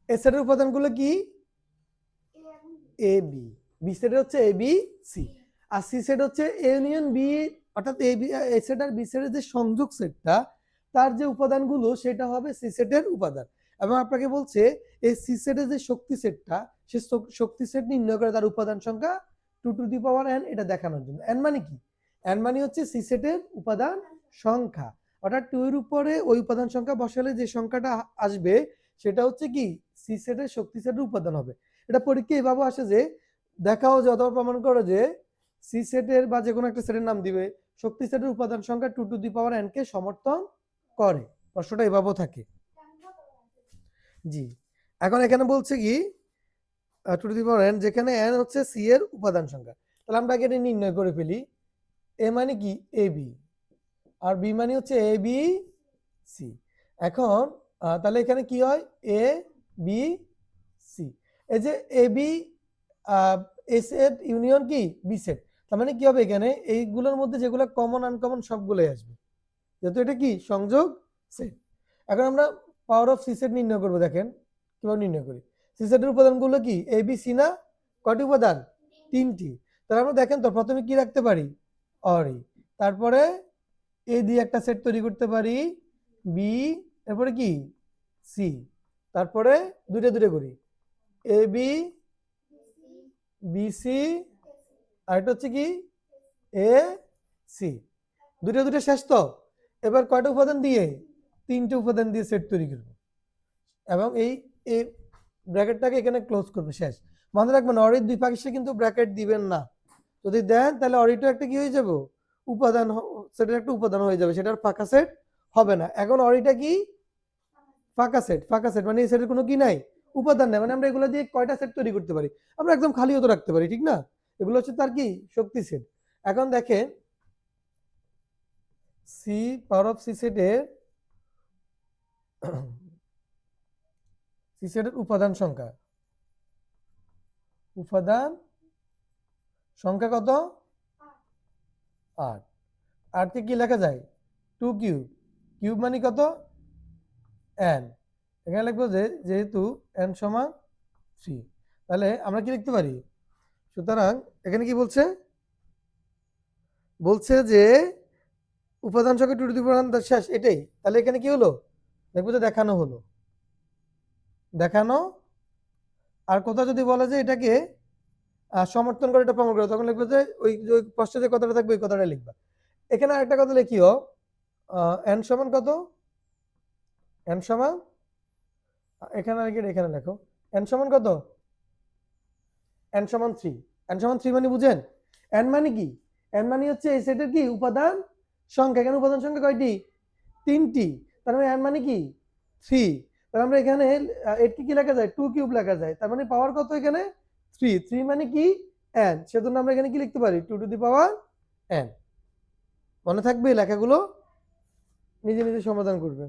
এ সেটের উপাদানগুলো কি? A B. বি সেট হচ্ছে A B C, R she said হচ্ছে এ ইউনিয়ন বি, অর্থাৎ A B A set R B সেটের যে সংযোগ সেটটা, তার যে উপাদানগুলো সেটা হবে সি সেটের উপাদান। এবং আপনাকে বলছে এই সি সেটের যে শক্তি সেটটা, সে শক্তি সেট নির্ণয় করে তার উপাদান সংখ্যা 2 টু দি পাওয়ার n এটা দেখানোর জন্য। n মানে কি? n মানে হচ্ছে সি সেটের উপাদান সংখ্যা, অর্থাৎ 2 এর উপরে ওই উপাদান সংখ্যা বসালে যে সংখ্যাটা আসবে সেটা হচ্ছে কি সি সেটের শক্তি সেটের উপাদান হবে। এটা পরীক্ষায় এভাবে আসে যে দেখাও যে অথবা প্রমাণ করে যে সি সেটের বা যে কোনো একটা সেটের নাম দিবে শক্তি সেটের উপাদান সংখ্যা 2 টু দি পাওয়ার n কে সমর্থন করে। প্রশ্নটা এভাবেও থাকে। জি, এখন এখানে বলছে কি 2 টু দি পাওয়ার n, যেখানে n হচ্ছে সি এর উপাদান সংখ্যা। তাহলে আমরা এটা নির্ণয় করে ফেলি। এ মানে কি এ বি, আর বি মানে হচ্ছে এ বি সি। এখন তাহলে এখানে কি হয় এ বি সি, এই যে A B A set union কি বি সেট, তার মানে কি হবে এখানে এইগুলোর মধ্যে যেগুলো কমন আনকমন সবগুলোই আসবে, যেহেতু এটা কি সংযোগ সেট। এখন আমরা পাওয়ার অফ সি সেট নির্ণয় করবো। দেখেন কিভাবে নির্ণয় করি। সি সেটের উপাদানগুলো কি এ বি সি না? কয়টি উপাদান? 3টি। তাহলে আমরা দেখেন তো প্রথমে কি রাখতে পারি অরি, তারপরে এ দিয়ে একটা সেট তৈরি করতে পারি বি, তারপরে কি সি, তারপরে দুইটা দুইটা করি এ বি বি সি, আর এটা হচ্ছে কি এ সি, দুটো দুটো শেষ তো। এবার কয়টা উপাদান দিয়ে? 3টে উপাদান দিয়ে সেট তৈরি করব এবং এই ব্র্যাকেটটাকে এখানে ক্লোজ করবে, শেষ। মনে রাখবেন অরির দুই পাশে কিন্তু ব্র্যাকেট দিবেন না, যদি দেন তাহলে অরিটা একটা কি হয়ে যাবে উপাদান, সেটার একটা উপাদান হয়ে যাবে, সেটার ফাঁকা সেট হবে না। এখন অরিটা কি ফাঁকা সেট, ফাঁকা সেট মানে এই সেটের কোনো কি নাই উপাদান নাই, মানে আমরা এগুলো দিয়ে কয়টা সেট তৈরি করতে পারি? আমরা একদম খালিও তো রাখতে পারি, ঠিক না? এগুলো হচ্ছে তার কি শক্তি সেট। এখন দেখেন সি পাওয়ার অফ সি সেটের সি সেটের উপাদান সংখ্যা, উপাদান সংখ্যা কত? 8। 8 কে কি লেখা যায়? 2 কিউব, কিউব মানে কত? n। এখানে লিখবো যে যেহেতু n সমান 3, তাহলে আমরা কি লিখতে পারি? সুতরাং এখানে কি বলছে? বলছে যে উপাদান সংখ্যা 2 টু দি পাওয়ার n শেষ, এটাই। তাহলে এখানে কি হলো? দেখবো যে দেখানো হলো, দেখানো। আর কোথাও যদি বলে যে এটাকে সমর্থন করে, এটা প্রমাণ করে, তখন লিখবো যে ওই প্রশ্নে যে কথাটা থাকবে ওই কথাটা লিখবা। এখানে আরেকটা কথা লিখিও, n সমান কত? n সমান এখানে এখানে লেখো n সমান কত? n সমান 3। n সমান 3 মানে বুঝেন n মানে কি? n মানে হচ্ছে এই সেটের কি উপাদান সংখ্যা। এখানে উপাদান সংখ্যা কয়টি? 3টি। তার মানে n মানে কি 3। তাহলে আমরা এখানে এটি কি লেখা যায় 2 কিউব লেখা যায়, তার মানে পাওয়ার কত এখানে 3। 3 মানে কি n, সেজন্য আমরা এখানে কি লিখতে পারি 2 টু দি পাওয়ার n। মনে থাকবে লেখাগুলো, নিজে নিজে সমাধান করবে।